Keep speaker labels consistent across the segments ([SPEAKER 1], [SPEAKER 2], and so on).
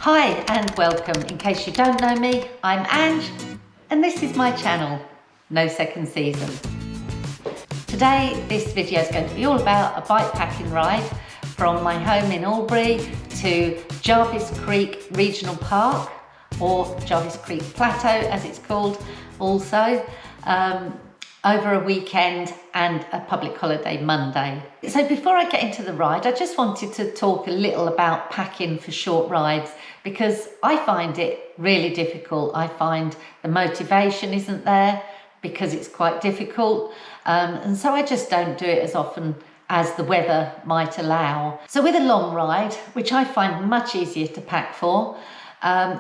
[SPEAKER 1] Hi and welcome. In case you don't know me, I'm Ange and this is my channel, No Second Season. Today this video is going to be all about a bike packing ride from my home in Albury to Jarvis Creek Regional Park, or Jarvis Creek Plateau as it's called also, over a weekend and a public holiday Monday. So before I get into the ride, I just wanted to talk a little about packing for short rides, because I find it really difficult. I find the motivation isn't there because it's quite difficult, and so I just don't do it as often as the weather might allow. So with a long ride, which I find much easier to pack for,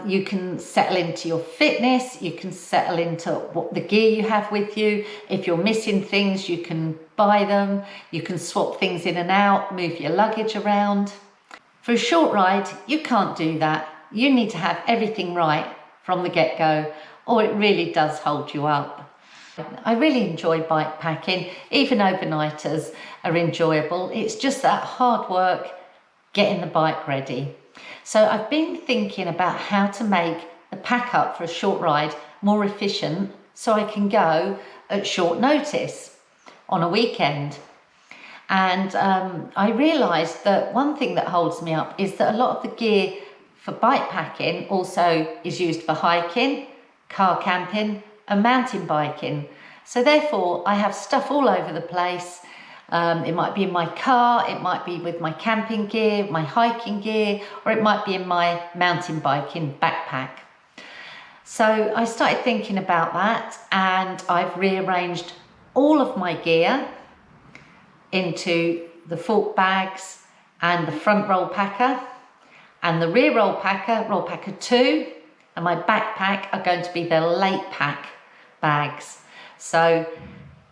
[SPEAKER 1] you can settle into your fitness, you can settle into what the gear you have with you. If you're missing things, you can buy them, you can swap things in and out, move your luggage around. For a short ride, you can't do that. You need to have everything right from the get-go, or it really does hold you up. I really enjoy bike packing. Even overnighters are enjoyable. It's just that hard work getting the bike ready. So I've been thinking about how to make the pack up for a short ride more efficient so I can go at short notice on a weekend. And I realised that one thing that holds me up is that a lot of the gear for bike packing also is used for hiking, car camping and mountain biking. So therefore I have stuff all over the place. It might be in my car, it might be with my camping gear, my hiking gear, or it might be in my mountain biking backpack. So I started thinking about that, and I've rearranged all of my gear into the fork bags and the front roll packer, and the rear roll packer 2, and my backpack are going to be the late pack bags. So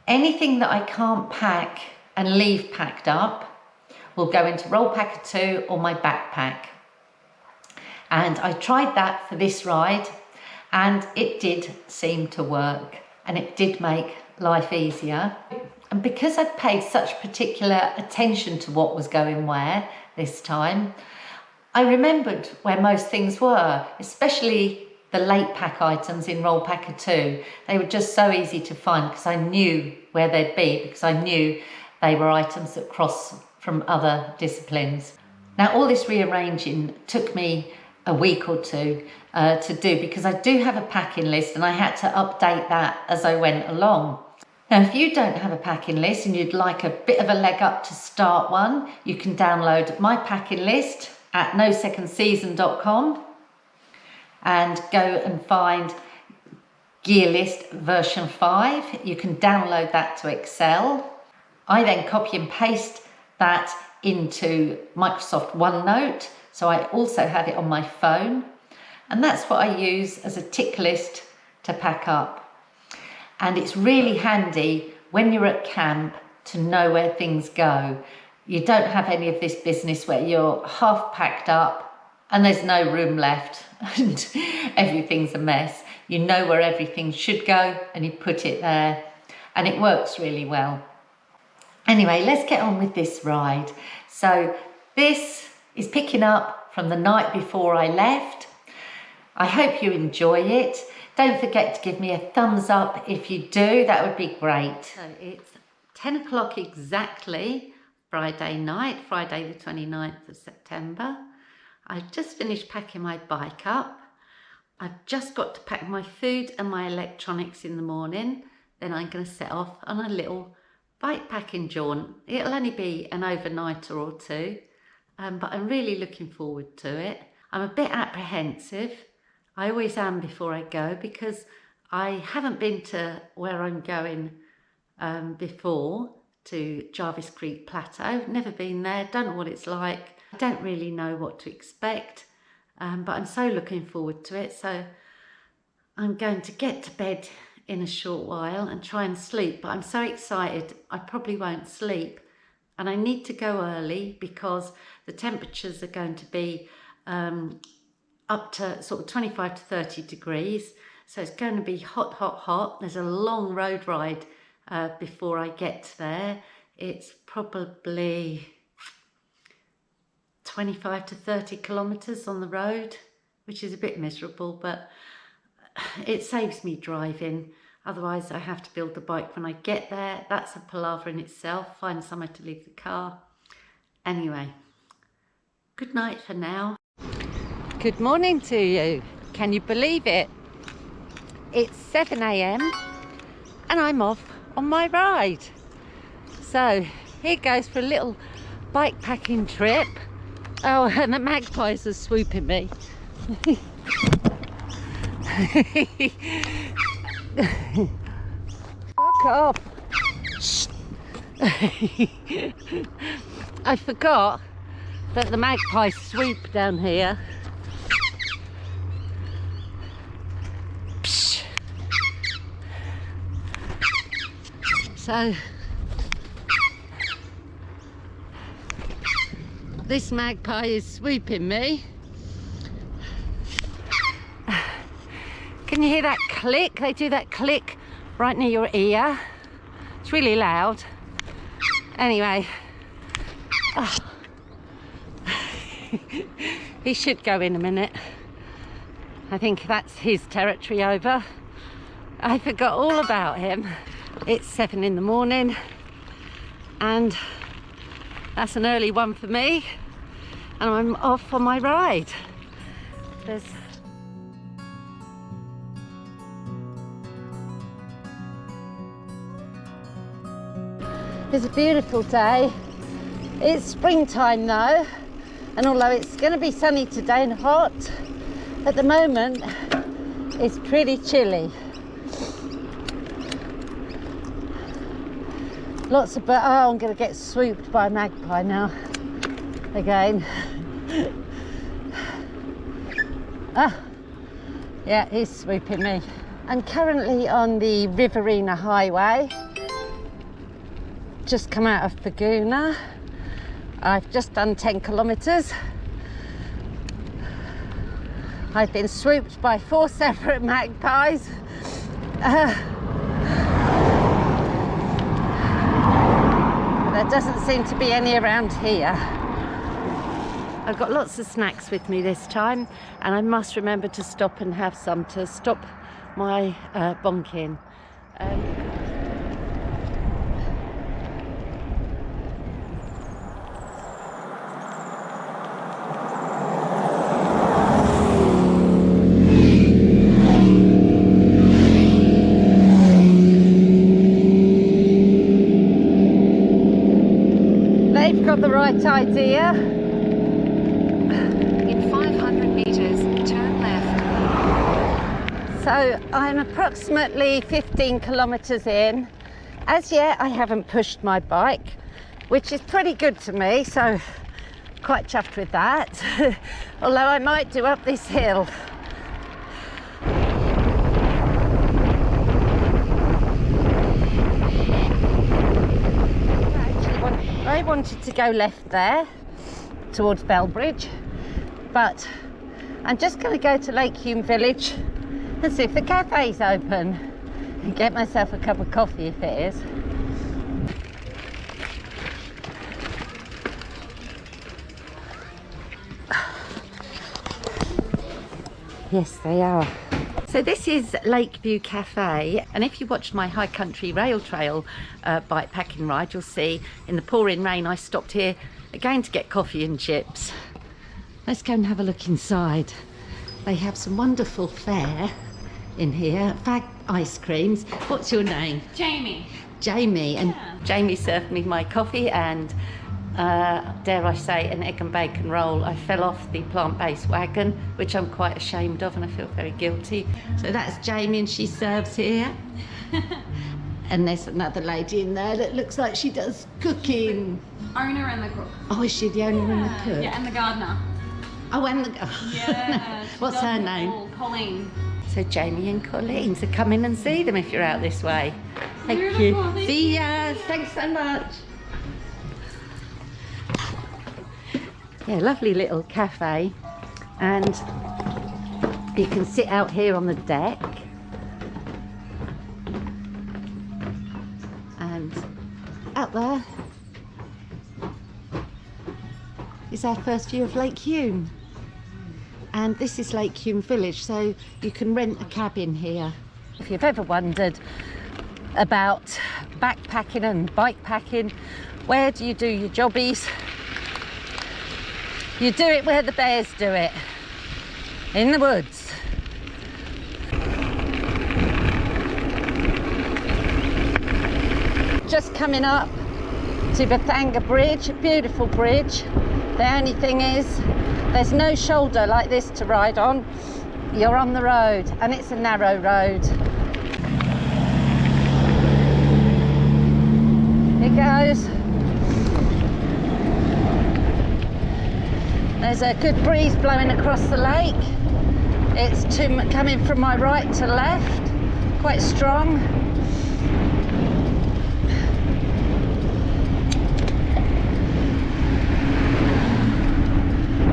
[SPEAKER 1] anything that I can't pack and leave packed up will go into roll packer 2 or my backpack. And I tried that for this ride and it did seem to work, and it did make life easier. And because I'd paid such particular attention to what was going where this time, I remembered where most things were, especially the late pack items in roll packer 2. They were just so easy to find because I knew where they'd be, because I knew they were items that cross from other disciplines. Now all this rearranging took me a week or two to do, because I do have a packing list and I had to update that as I went along. Now if you don't have a packing list and you'd like a bit of a leg up to start one, you can download my packing list at nosecondseason.com and go and find Gear List version 5. You can download that to Excel. I then copy and paste that into Microsoft OneNote, so I also have it on my phone, and that's what I use as a tick list to pack up. And it's really handy when you're at camp to know where things go. You don't have any of this business where you're half packed up and there's no room left and everything's a mess. You know where everything should go and you put it there, and it works really well. Anyway, let's get on with this ride. So this is picking up from the night before I left. I hope you enjoy it. Don't forget to give me a thumbs up if you do, that would be great. So it's 10 o'clock exactly, Friday night, Friday the 29th of September. I've just finished packing my bike up. I've just got to pack my food and my electronics in the morning. Then I'm going to set off on a little bike packing jaunt. It'll only be an overnighter or two, but I'm really looking forward to it. I'm a bit apprehensive. I always am before I go, because I haven't been to where I'm going before, to Jarvis Creek Plateau. Never been there, don't know what it's like. I don't really know what to expect, but I'm so looking forward to it. So I'm going to get to bed in a short while and try and sleep, but I'm so excited I probably won't sleep, and I need to go early because the temperatures are going to be up to sort of 25 to 30 degrees, so it's going to be hot. There's a long road ride before I get there. It's probably 25 to 30 kilometers on the road, which is a bit miserable, but it saves me driving. Otherwise I have to build the bike when I get there. That's a palaver in itself, find somewhere to leave the car. Anyway, good night for now. Good morning to you. Can you believe it? It's 7 AM and I'm off on my ride. So here goes for a little bike packing trip. Oh, and the magpies are swooping me. Fuck off. I forgot that the magpies swoop down here. So this magpie is swooping me. Can you hear that click? They do that click right near your ear. It's really loud. Anyway, oh. He should go in a minute. I think that's his territory over. I forgot all about him. It's 7 in the morning and that's an early one for me, and I'm off on my ride. It's a beautiful day. It's springtime though, and although it's going to be sunny today and hot, at the moment it's pretty chilly. Lots of birds. Oh, I'm going to get swooped by a magpie now. Again. Ah, yeah, he's swooping me. I'm currently on the Riverina Highway. Just come out of Laguna. I've just done 10 kilometres. I've been swooped by 4 separate magpies. There doesn't seem to be any around here. I've got lots of snacks with me this time, and I must remember to stop and have some to stop my bonking. The right idea.
[SPEAKER 2] In 500 meters, turn left.
[SPEAKER 1] So I'm approximately 15 kilometers in. As yet I haven't pushed my bike, which is pretty good to me, so quite chuffed with that. Although I might do up this hill. I wanted to go left there towards Bellbridge, but I'm just going to go to Lake Hume Village and see if the cafe's open and get myself a cup of coffee if it is. Yes, they are. So this is Lakeview Cafe, and if you watched my High Country Rail Trail bike packing ride, you'll see in the pouring rain I stopped here again to get coffee and chips. Let's go and have a look inside. They have some wonderful fare in here, fag ice creams. What's your name?
[SPEAKER 2] Jamie.
[SPEAKER 1] Jamie, and yeah. Jamie served me my coffee and dare I say, an egg and bacon roll. I fell off the plant-based wagon, which I'm quite ashamed of, and I feel very guilty. So that's Jamie, and she serves here. And there's another lady in there that looks like she does cooking.
[SPEAKER 2] The owner and the cook.
[SPEAKER 1] Oh, is she the owner and the cook?
[SPEAKER 2] Yeah, and the gardener.
[SPEAKER 1] Oh, and the...
[SPEAKER 2] Yeah.
[SPEAKER 1] What's her name?
[SPEAKER 2] Colleen.
[SPEAKER 1] So Jamie and Colleen. So come in and see them if you're out this way. Thank you. See ya. Thanks so much. Yeah, lovely little cafe, and you can sit out here on the deck, and out there is our first view of Lake Hume. and this is Lake Hume Village, so you can rent a cabin here. If you've ever wondered about backpacking and bikepacking, where do you do your jobbies? You do it where the bears do it, in the woods. Just coming up to Bathanga Bridge, a beautiful bridge. The only thing is, there's no shoulder like this to ride on. You're on the road, and it's a narrow road. It goes. There's a good breeze blowing across the lake. It's coming from my right to left, quite strong.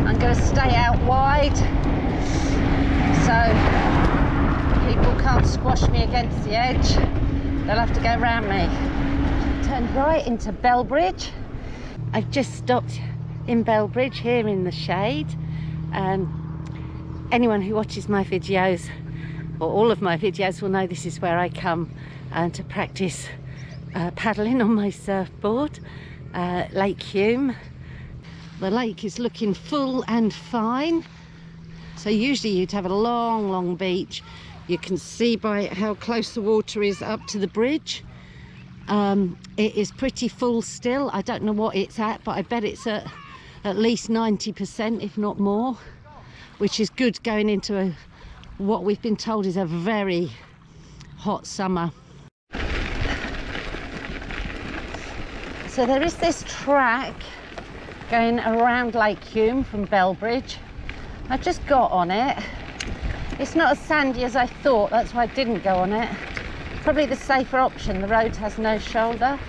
[SPEAKER 1] I'm going to stay out wide so people can't squash me against the edge. They'll have to go around me. Turned right into Bellbridge. I've just stopped in Bellbridge here in the shade. Anyone who watches my videos, or all of my videos, will know this is where I come to practice paddling on my surfboard, Lake Hume. The lake is looking full and fine. So usually you'd have a long beach. You can see by how close the water is up to the bridge. It is pretty full still. I don't know what it's at, but I bet it's at least 90%, if not more, which is good going into what we've been told is a very hot summer. So there is this track going around Lake Hume from Bellbridge. I just got on it. It's not as sandy as I thought, that's why I didn't go on it. Probably the safer option. The road has no shoulder.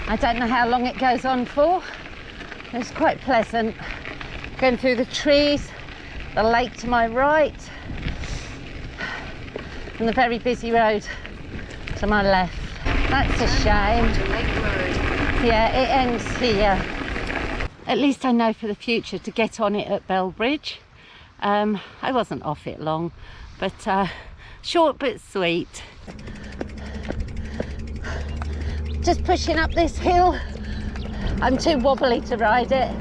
[SPEAKER 1] I don't know how long it goes on for. It's quite pleasant. Going through the trees, the lake to my right, and the very busy road to my left. That's a shame. Yeah, it ends here. At least I know for the future to get on it at Bellbridge. I wasn't off it long, but short but sweet. Just pushing up this hill. I'm too wobbly to ride it.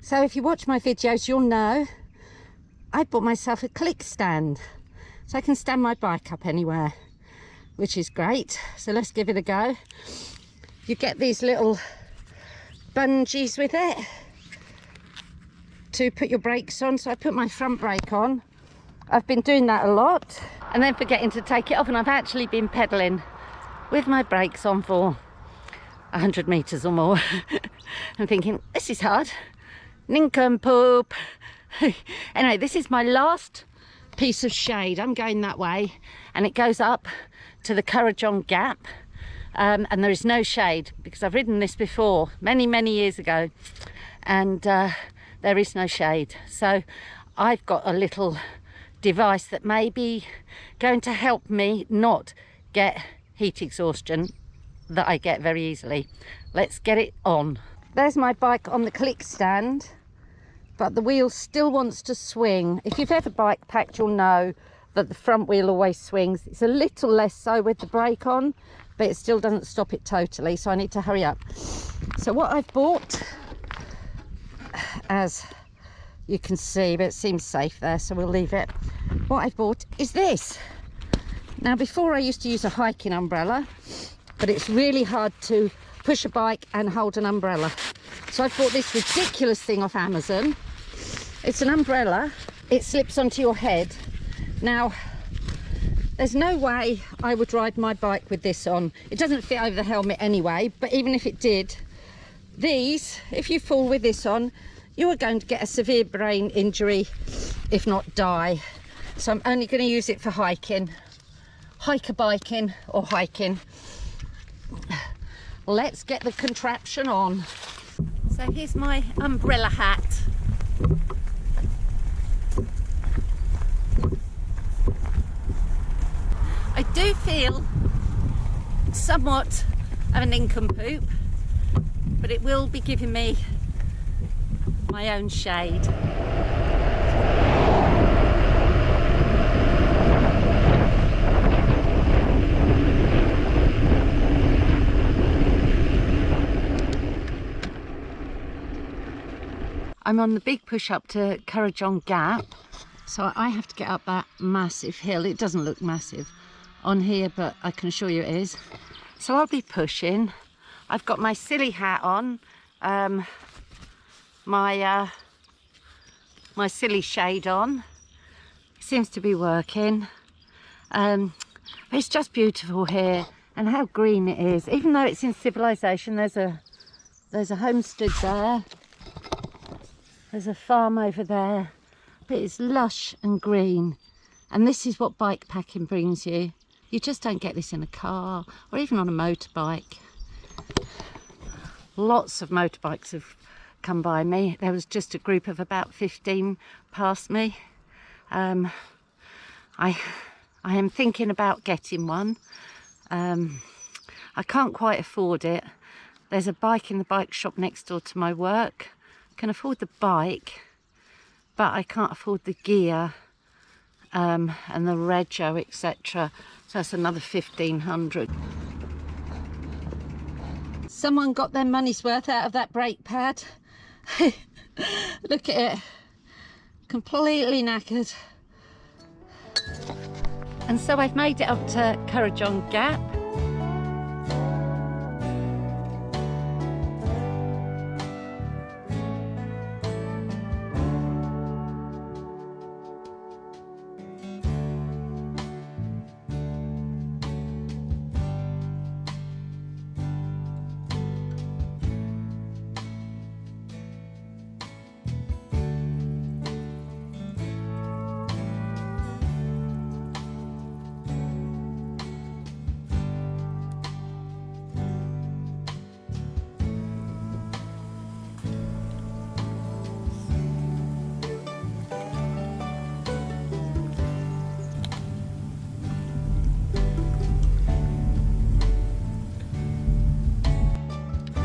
[SPEAKER 1] So if you watch my videos, you'll know I bought myself a click stand, so I can stand my bike up anywhere, which is great. So let's give it a go. You get these little bungees with it to put your brakes on. So I put my front brake on. I've been doing that a lot and then forgetting to take it off, and I've actually been pedaling with my brakes on for 100 meters or more. I'm thinking, this is hard. Nincompoop. Anyway, this is my last piece of shade. I'm going that way, and it goes up to the Currajon Gap, and there is no shade because I've ridden this before many years ago, and there is no shade. So I've got a little device that may be going to help me not get heat exhaustion that I get very easily. Let's get it on. There's my bike on the click stand, but the wheel still wants to swing. If you've ever bike packed, you'll know that the front wheel always swings. It's a little less so with the brake on, but it still doesn't stop it totally, so I need to hurry up. So what I've bought, as you can see, but it seems safe there, so we'll leave it. What I've bought is this. Now, before I used to use a hiking umbrella, but it's really hard to push a bike and hold an umbrella. So I've bought this ridiculous thing off Amazon. It's an umbrella. It slips onto your head. Now, there's no way I would ride my bike with this on. It doesn't fit over the helmet anyway, but even if it did, these, if you fall with this on, you are going to get a severe brain injury, if not die. So I'm only going to use it for hiking, hiker biking or hiking. Let's get the contraption on. So here's my umbrella hat. I do feel somewhat of a nincompoop but it will be giving me my own shade. I'm on the big push up to Currajong Gap, so I have to get up that massive hill. It doesn't look massive on here, but I can assure you it is. So I'll be pushing. I've got my silly hat on, my silly shade on. Seems to be working. It's just beautiful here, and how green it is. Even though it's in civilization, there's a homestead there. There's a farm over there, but it's lush and green. And this is what bike packing brings you. You just don't get this in a car or even on a motorbike. Lots of motorbikes have come by me. There was just a group of about 15 past me. I am thinking about getting one. I can't quite afford it. There's a bike in the bike shop next door to my work. I can afford the bike, but I can't afford the gear and the rego, etc. So that's another 1,500. Someone got their money's worth out of that brake pad. Look at it, completely knackered. And so I've made it up to Currajong Gap.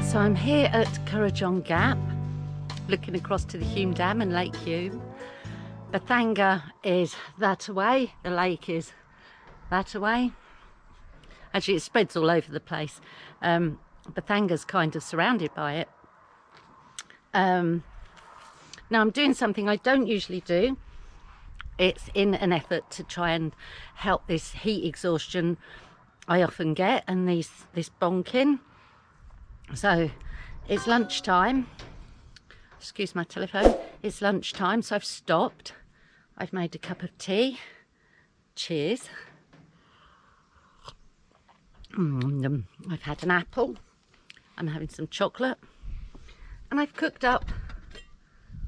[SPEAKER 1] So I'm here at Currajong Gap, looking across to the Hume Dam and Lake Hume. Bathanga is that away, the lake is that away. Actually, it spreads all over the place. Bathanga's kind of surrounded by it. Now I'm doing something I don't usually do. It's in an effort to try and help this heat exhaustion I often get and this bonking. So it's lunchtime. Excuse my telephone. It's lunchtime, so I've stopped. I've made a cup of tea. Cheers. I've had an apple. I'm having some chocolate. And I've cooked up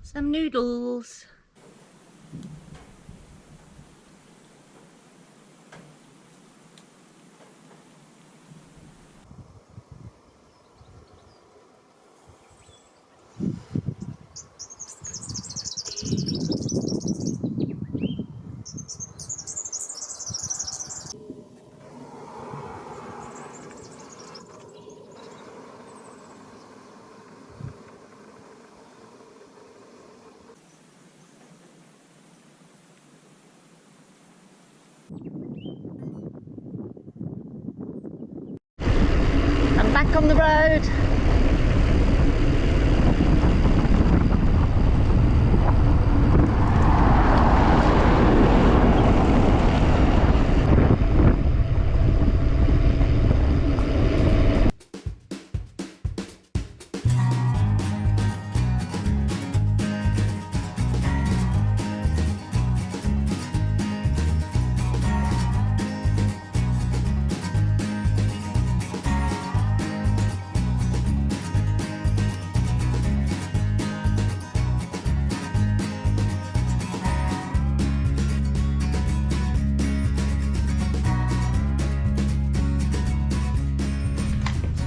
[SPEAKER 1] some noodles. I'm back on the road.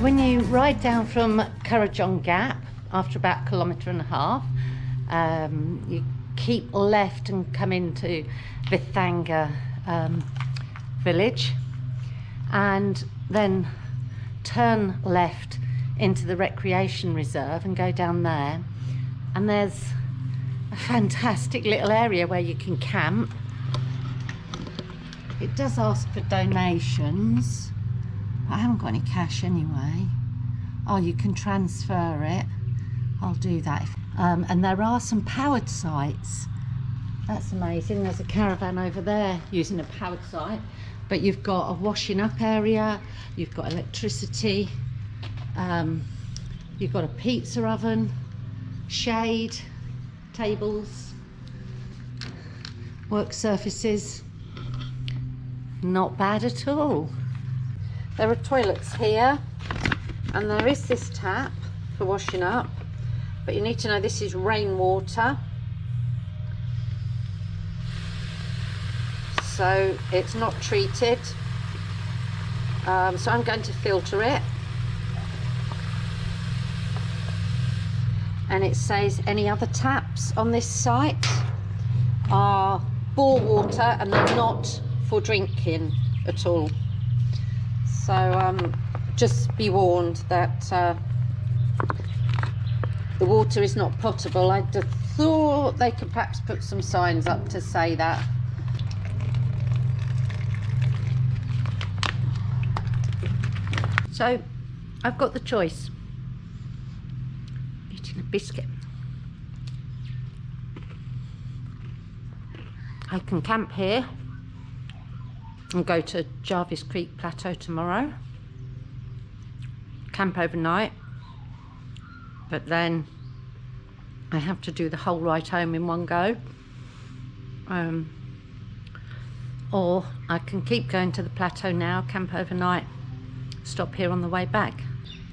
[SPEAKER 1] When you ride down from Currajong Gap after about 1.5 kilometres, you keep left and come into Bathanga village, and then turn left into the recreation reserve and go down there, and there's a fantastic little area where you can camp. It does ask for donations, but I haven't got any cash anyway. Oh, you can transfer it. I'll do that. And there are some powered sites. That's amazing. There's a caravan over there using a powered site, but you've got a washing up area, you've got electricity, you've got a pizza oven, shade, tables, work surfaces. Not bad at all. There are toilets here, and there is this tap for washing up, but you need to know this is rainwater, so it's not treated. So I'm going to filter it, and it says any other taps on this site are bore water and they're not for drinking at all. So just be warned that the water is not potable. I thought they could perhaps put some signs up to say that. So I've got the choice. Eating a biscuit. I can camp here and go to Jarvis Creek Plateau tomorrow. Camp overnight. But then I have to do the whole ride home in one go. Or I can keep going to the plateau now, camp overnight, stop here on the way back.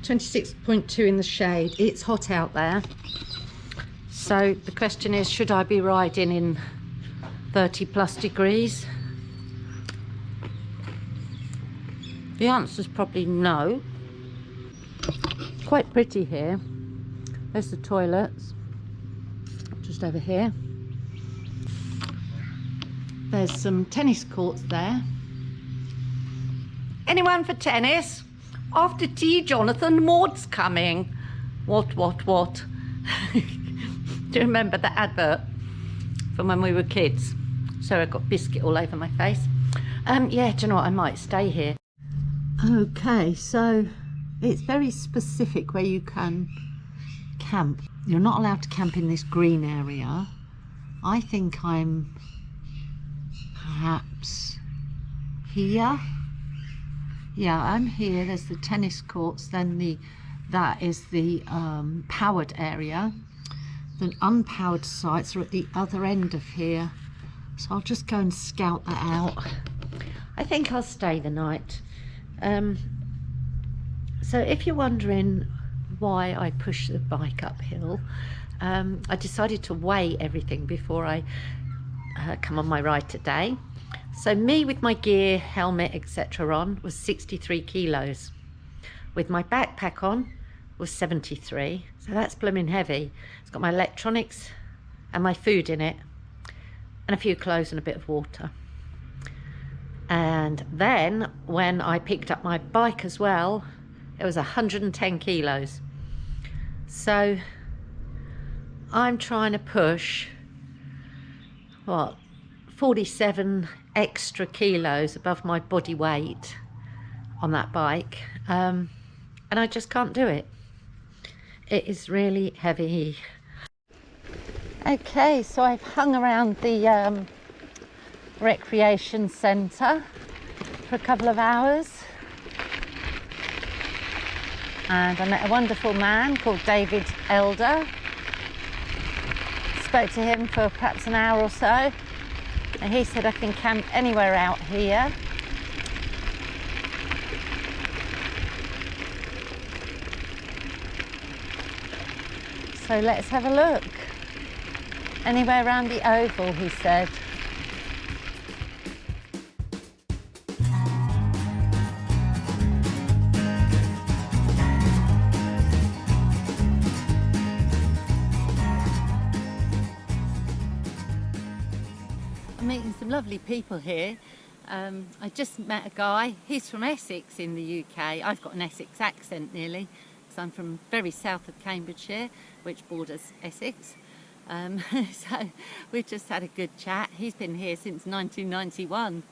[SPEAKER 1] 26.2 in the shade. It's hot out there. So the question is, should I be riding in 30+ degrees? The answer is probably no. Quite pretty here. There's the toilets, just over here. There's some tennis courts there. Anyone for tennis? After tea, Jonathan, Maud's coming. What? Do you remember the advert from when we were kids? So I got biscuit all over my face. Yeah, do you know what? I might stay here. Okay, so it's very specific where you can camp. You're not allowed to camp in this green area. I think I'm perhaps here. Yeah, I'm here. There's the tennis courts, then that is the powered area. The unpowered sites are at the other end of here, so I'll just go and scout that out. I think I'll stay the night. So if you're wondering why I push the bike uphill, I decided to weigh everything before I come on my ride today. So me with my gear, helmet, etc. on was 63 kilos. With my backpack on was 73. So that's blooming heavy. It's got my electronics and my food in it, and a few clothes and a bit of water. And then when I picked up my bike as well, it was 110 kilos. So I'm trying to push, what, 47 extra kilos above my body weight on that bike, and I just can't do it. It is really heavy. Okay, so I've hung around the recreation centre for a couple of hours, and I met a wonderful man called David Elder. Spoke to him for perhaps an hour or so, and he said I can camp anywhere out here. So let's have a look. Anywhere around the oval, he said. I'm meeting some lovely people here. I just met a guy. He's from Essex in the UK. I've got an Essex accent nearly, because I'm from very south of Cambridgeshire, which borders Essex. So we've just had a good chat. He's been here since 1991.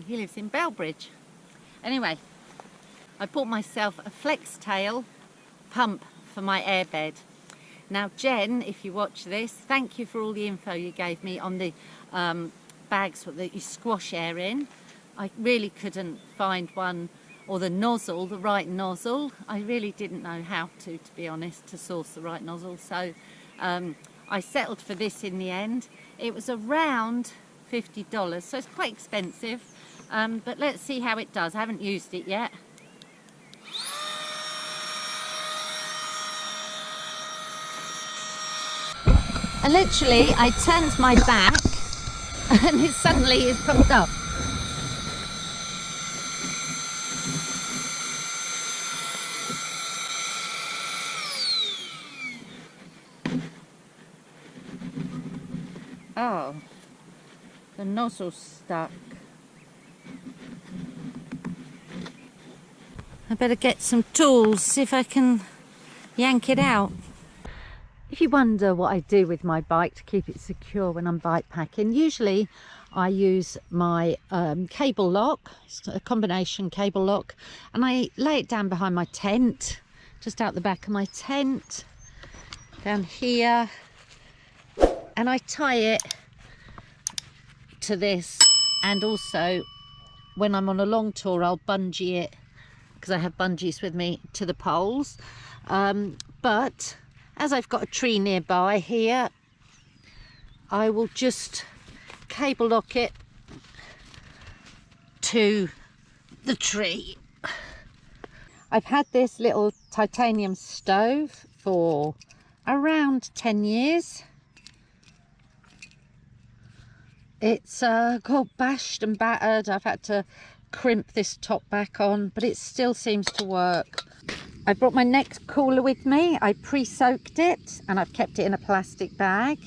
[SPEAKER 1] He lives in Bellbridge. Anyway, I bought myself a flex tail pump for my airbed. Now Jen, if you watch this, thank you for all the info you gave me on the bags that you squash air in. I really couldn't find one, or the nozzle, the right nozzle. I really didn't know how to be honest, to source the right nozzle. So I settled for this in the end. It was around $50, so it's quite expensive. But let's see how it does. I haven't used it yet. And literally, I turned my back and it suddenly is pumped up. Oh, the nozzle's stuck. I better get some tools, see if I can yank it out. If you wonder what I do with my bike to keep it secure when I'm bike packing, usually I use my cable lock. It's a combination cable lock, and I lay it down behind my tent, just out the back of my tent, down here, and I tie it to this. And also when I'm on a long tour, I'll bungee it, because I have bungees with me, to the poles. But as I've got a tree nearby here, I will just cable lock it to the tree. I've had this little titanium stove for around 10 years. It's got bashed and battered. I've had to crimp this top back on, but it still seems to work. I brought my neck cooler with me. I pre-soaked it and I've kept it in a plastic bag.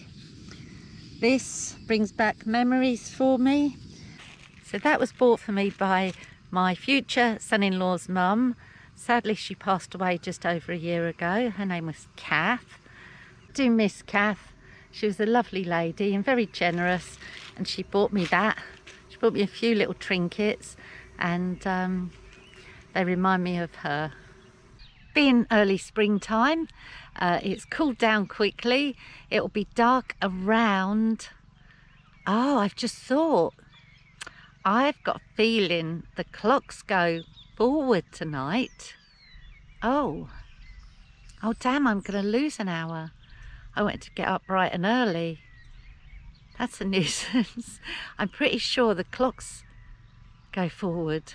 [SPEAKER 1] This brings back memories for me. So that was bought for me by my future son-in-law's mum. Sadly, she passed away just over a year ago. Her name was Kath. I do miss Kath. She was a lovely lady and very generous, and she bought me that. She bought me a few little trinkets, and they remind me of her. Being early springtime, it's cooled down quickly. It will be dark around, oh, I've just thought, I've got a feeling the clocks go forward tonight. Oh damn, I'm gonna lose an hour. I went to get up bright and early. That's a nuisance. I'm pretty sure the clocks go forward.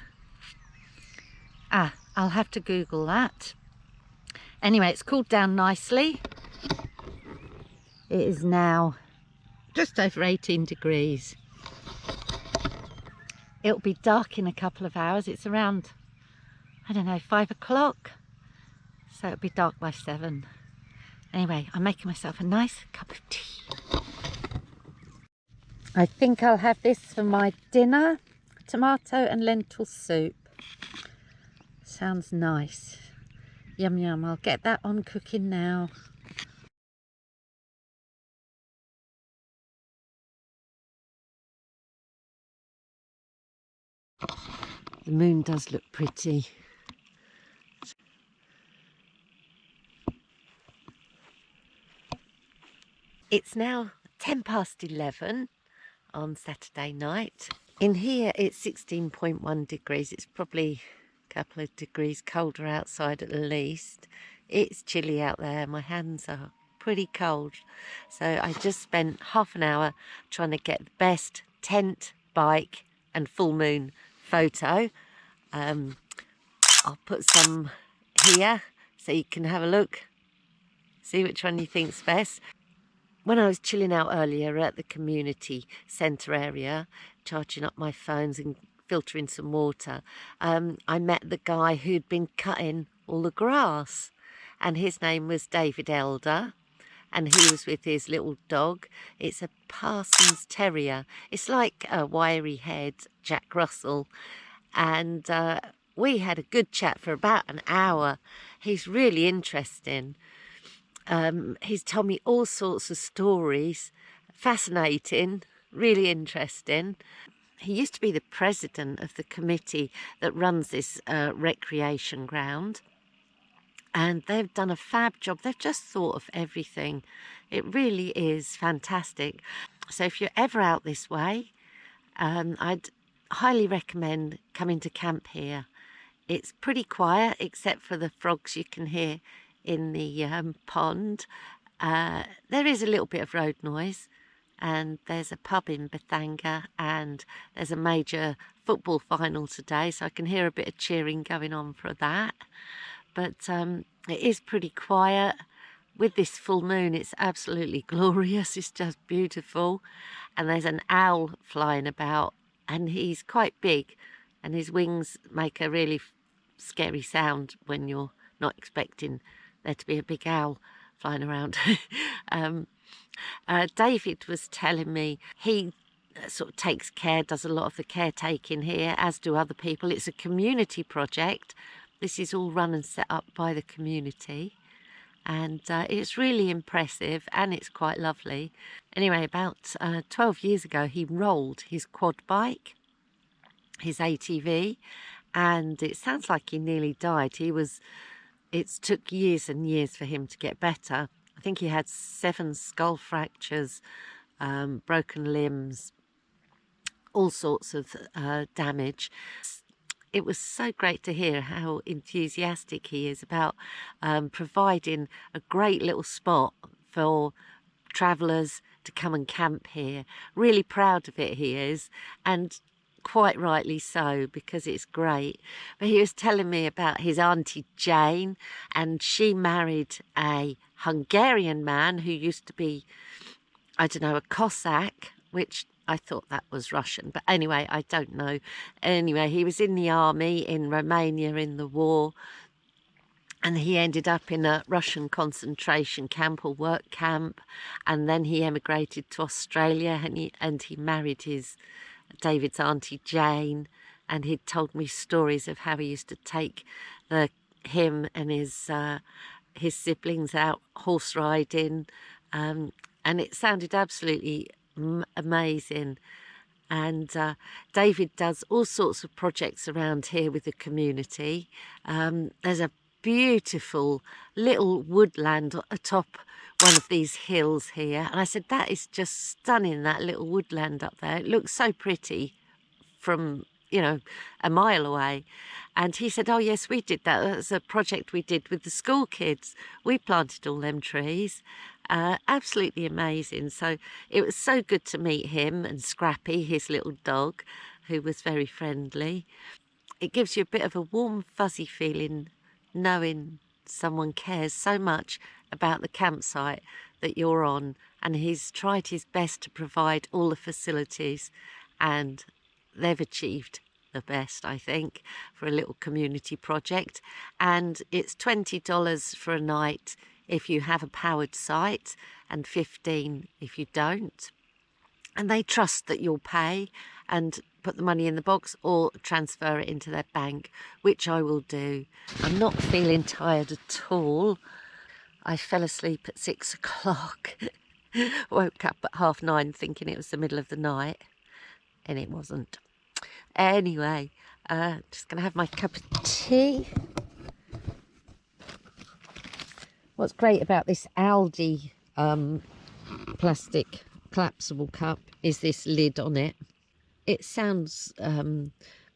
[SPEAKER 1] I'll have to Google that. Anyway, it's cooled down nicely. It is now just over 18 degrees. It'll be dark in a couple of hours. It's around, I don't know, 5 o'clock. So it'll be dark by 7. Anyway, I'm making myself a nice cup of tea. I think I'll have this for my dinner. Tomato and lentil soup. Sounds nice. Yum yum. I'll get that on cooking now. The moon does look pretty. It's now 11:10 on Saturday night. In here it's 16.1 degrees. It's probably a couple of degrees colder outside at least. It's chilly out there. My hands are pretty cold. So I just spent half an hour trying to get the best tent, bike and full moon photo. I'll put some here so you can have a look, see which one you think's best. When I was chilling out earlier at the community centre area, charging up my phones and filtering some water, I met the guy who'd been cutting all the grass, and his name was David Elder, and he was with his little dog. It's a Parsons Terrier. It's like a wiry head Jack Russell, and we had a good chat for about an hour. He's really interesting. He's told me all sorts of stories. Fascinating, really interesting. He used to be the president of the committee that runs this recreation ground. And they've done a fab job. They've just thought of everything. It really is fantastic. So if you're ever out this way, I'd highly recommend coming to camp here. It's pretty quiet, except for the frogs you can hear in the pond. There is a little bit of road noise, and there's a pub in Bethanga, and there's a major football final today, so I can hear a bit of cheering going on for that. But it is pretty quiet. With this full moon, it's absolutely glorious. It's just beautiful. And there's an owl flying about, and he's quite big, and his wings make a really scary sound when you're not expecting there to be a big owl flying around. David was telling me he sort of takes care, does a lot of the caretaking here, as do other people. It's a community project. This is all run and set up by the community, and it's really impressive, and it's quite lovely. Anyway, about 12 years ago, he rolled his quad bike, his ATV, and it sounds like he nearly died. It took years and years for him to get better. I think he had 7 skull fractures, broken limbs, all sorts of damage. It was so great to hear how enthusiastic he is about providing a great little spot for travellers to come and camp here. Really proud of it, he is, and quite rightly so, because it's great. But he was telling me about his Auntie Jane, and she married a Hungarian man who used to be, I don't know, a Cossack, which I thought that was Russian, but anyway, I don't know. Anyway, he was in the army in Romania in the war, and he ended up in a Russian concentration camp or work camp, and then he emigrated to Australia, and he married David's Auntie Jane, and he'd told me stories of how he used to take him and his siblings out horse riding, and it sounded absolutely amazing. And David does all sorts of projects around here with the community. There's a beautiful little woodland atop one of these hills here, and I said, that is just stunning, that little woodland up there. It looks so pretty from, you know, a mile away. And he said, oh yes, we did that. That's a project we did with the school kids. We planted all them trees. Absolutely amazing. So it was so good to meet him and Scrappy, his little dog, who was very friendly. It gives you a bit of a warm, fuzzy feeling knowing someone cares so much about the campsite that you're on, and he's tried his best to provide all the facilities, and they've achieved the best, I think, for a little community project. And it's $20 for a night if you have a powered site, and $15 if you don't. And they trust that you'll pay and put the money in the box or transfer it into their bank, which I will do. I'm not feeling tired at all. I fell asleep at 6 o'clock, woke up at 9:30 thinking it was the middle of the night, and it wasn't. Anyway, just going to have my cup of tea. What's great about this Aldi plastic collapsible cup is this lid on it. It sounds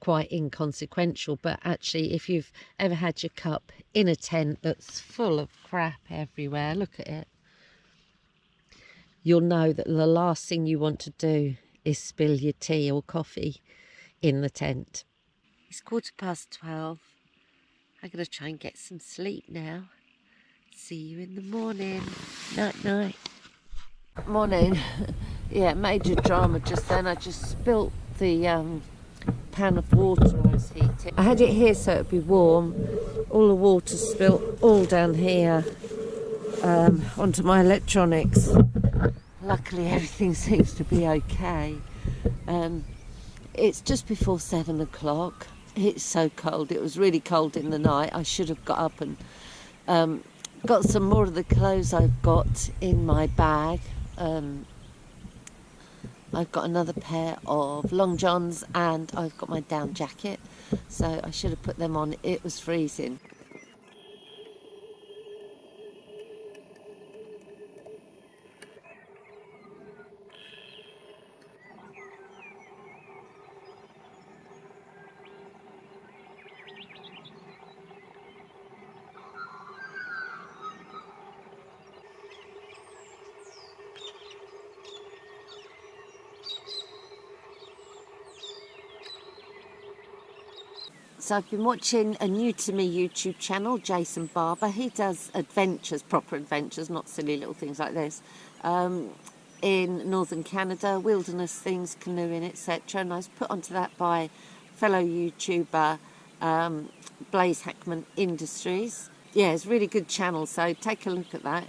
[SPEAKER 1] quite inconsequential, but actually if you've ever had your cup in a tent that's full of crap everywhere, look at it, you'll know that the last thing you want to do is spill your tea or coffee in the tent. It's 12:15. I'm going to try and get some sleep now. See you in the morning. Night night. Morning. Yeah, major drama just then. I just spilt the pan of water I was heating. I had it here so it'd be warm. All the water spilt all down here onto my electronics. Luckily everything seems to be okay. It's just before 7 o'clock. It's so cold. It was really cold in the night. I should have got up and Got some more of the clothes I've got in my bag. I've got another pair of long johns and I've got my down jacket, so I should have put them on. It was freezing. So I've been watching a new to me YouTube channel, Jason Barber. He does adventures, proper adventures, not silly little things like this, in northern Canada, wilderness things, canoeing, etc. And I was put onto that by fellow YouTuber Blaze Hackman Industries. Yeah, it's a really good channel, so take a look at that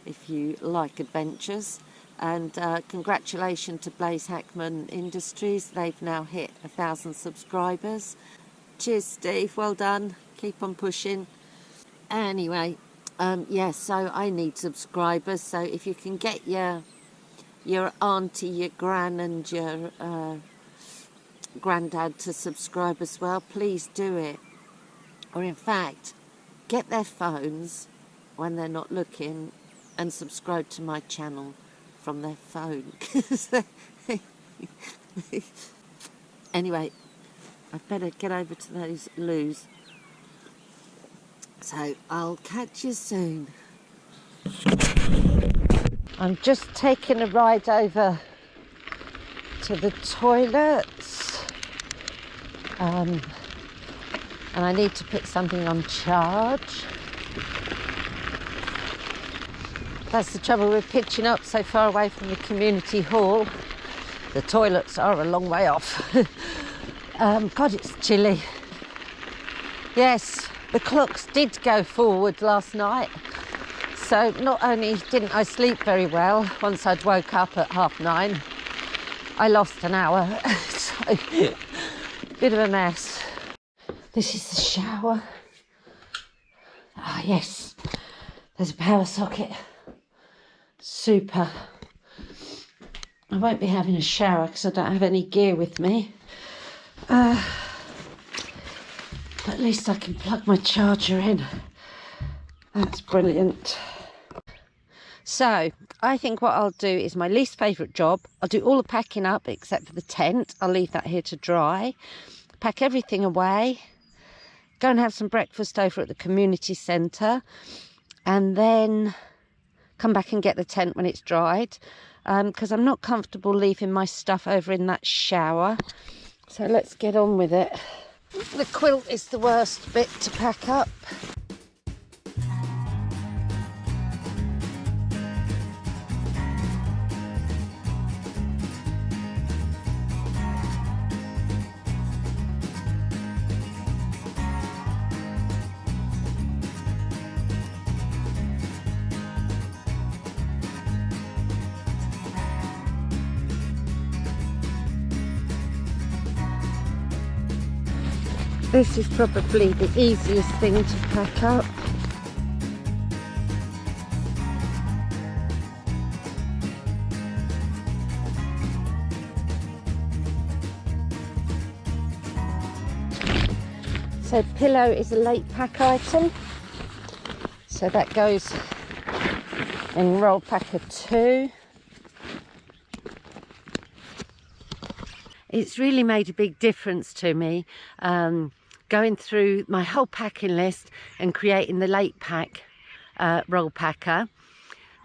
[SPEAKER 1] if you like adventures. And congratulations to Blaze Hackman Industries. They've now hit 1,000 subscribers. Cheers, Steve. Well done. Keep on pushing. Anyway, yeah, so I need subscribers. So if you can get your auntie, your gran and your granddad to subscribe as well, please do it. Or in fact, get their phones when they're not looking and subscribe to my channel from their phone. Anyway, I better get over to those loos. So I'll catch you soon. I'm just taking a ride over to the toilets. And I need to put something on charge. That's the trouble with pitching up so far away from the community hall. The toilets are a long way off. God, it's chilly. Yes, the clocks did go forward last night. So not only didn't I sleep very well once I'd woke up at 9:30, I lost an hour. So, bit of a mess. This is the shower. Ah, yes, there's a power socket. Super. I won't be having a shower because I don't have any gear with me. But at least I can plug my charger in. That's brilliant. So I think what I'll do is my least favourite job. I'll do all the packing up except for the tent. I'll leave that here to dry. Pack everything away. Go and have some breakfast over at the community centre. And then come back and get the tent when it's dried, because I'm not comfortable leaving my stuff over in that shower. So let's get on with it. The quilt is the worst bit to pack up. This is probably the easiest thing to pack up. So pillow is a late pack item. So that goes in roll packer 2. It's really made a big difference to me going through my whole packing list and creating the late pack roll packer.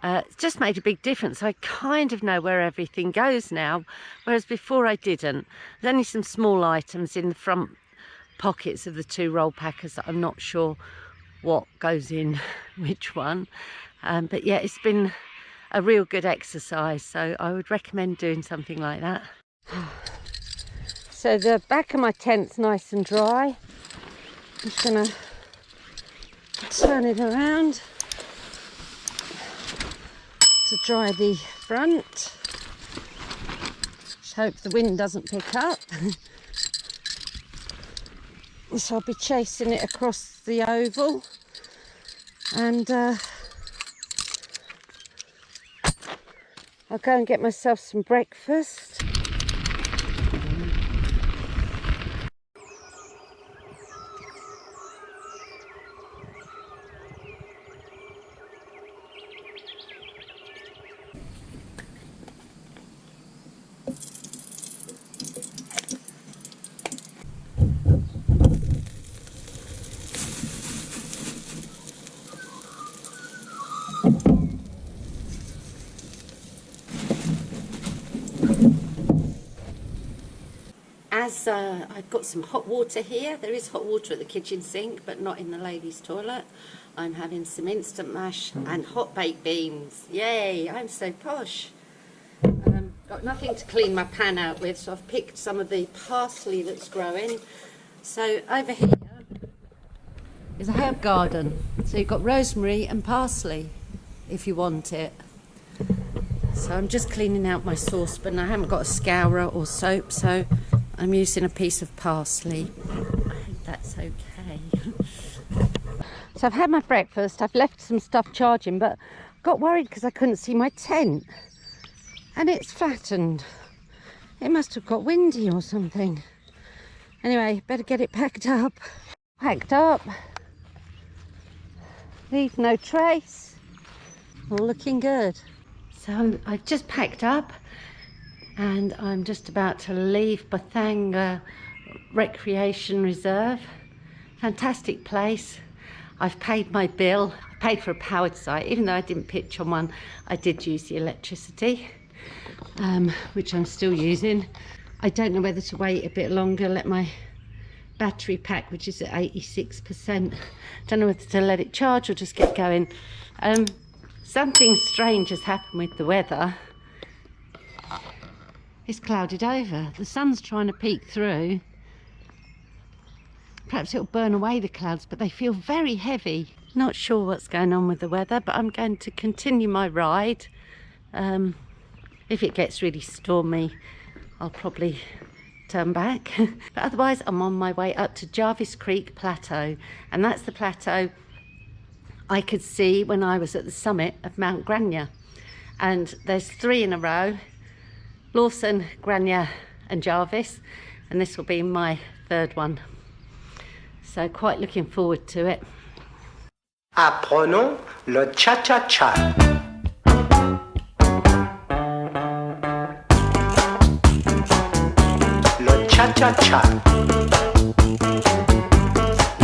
[SPEAKER 1] It's just made a big difference. I kind of know where everything goes now, whereas before I didn't. There's only some small items in the front pockets of the 2 roll packers that I'm not sure what goes in which one. But yeah, it's been a real good exercise, so I would recommend doing something like that. So the back of my tent's nice and dry. I'm just going to turn it around to dry the front. Just hope the wind doesn't pick up. So I'll be chasing it across the oval
[SPEAKER 3] and I'll go and get myself some breakfast. As I've got some hot water here. There is hot water at the kitchen sink, but not in the ladies' toilet. I'm having some instant mash and hot baked beans. Yay, I'm so posh. Got nothing to clean my pan out with, so I've picked some of the parsley that's growing. So over here is a herb garden. So you've got rosemary and parsley if you want it. So I'm just cleaning out my saucepan. I haven't got a scourer or soap, so I'm using a piece of parsley. I hope that's okay. So I've had my breakfast. I've left some stuff charging, but got worried because I couldn't see my tent. And it's flattened. It must have got windy or something. Anyway, better get it packed up. Packed up. Leave no trace. All looking good. So I've just packed up and I'm just about to leave Bathanga Recreation Reserve. Fantastic place. I've paid my bill. I paid for a powered site. Even though I didn't pitch on one, I did use the electricity, which I'm still using. I don't know whether to wait a bit longer, let my battery pack, which is at 86%. Don't know whether to let it charge or just get going. Something strange has happened with the weather. It's clouded over. The sun's trying to peek through. Perhaps it'll burn away the clouds, but they feel very heavy. Not sure what's going on with the weather, but I'm going to continue my ride. If it gets really stormy, I'll probably turn back. But otherwise, I'm on my way up to Jarvis Creek Plateau, and that's the plateau I could see when I was at the summit of Mount Grania. And there's 3 in a row: Lawson, Grania and Jarvis, and this will be my 3rd one. So quite looking forward to it.
[SPEAKER 4] Apprenons le cha-cha-cha. Le cha-cha-cha.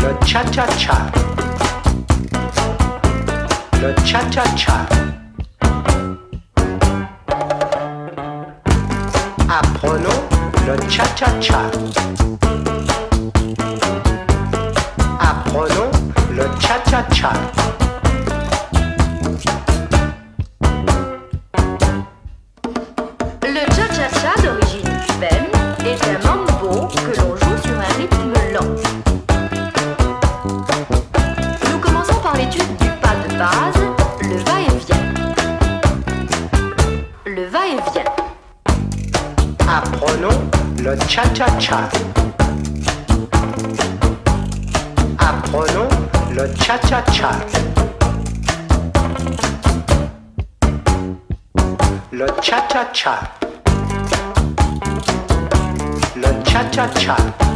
[SPEAKER 4] Le cha-cha-cha. Le cha-cha-cha. Apprenons le cha-cha-cha. Apprenons le cha-cha-cha.
[SPEAKER 5] Le cha-cha-cha d'origine cubaine est un mambo que l'on joue sur un rythme lent. Nous commençons par l'étude du pas de base, le va-et-vient. Le va-et-vient.
[SPEAKER 4] Apprenons le cha-cha-cha. Apprenons le cha-cha-cha. Le cha-cha-cha. Le cha-cha-cha.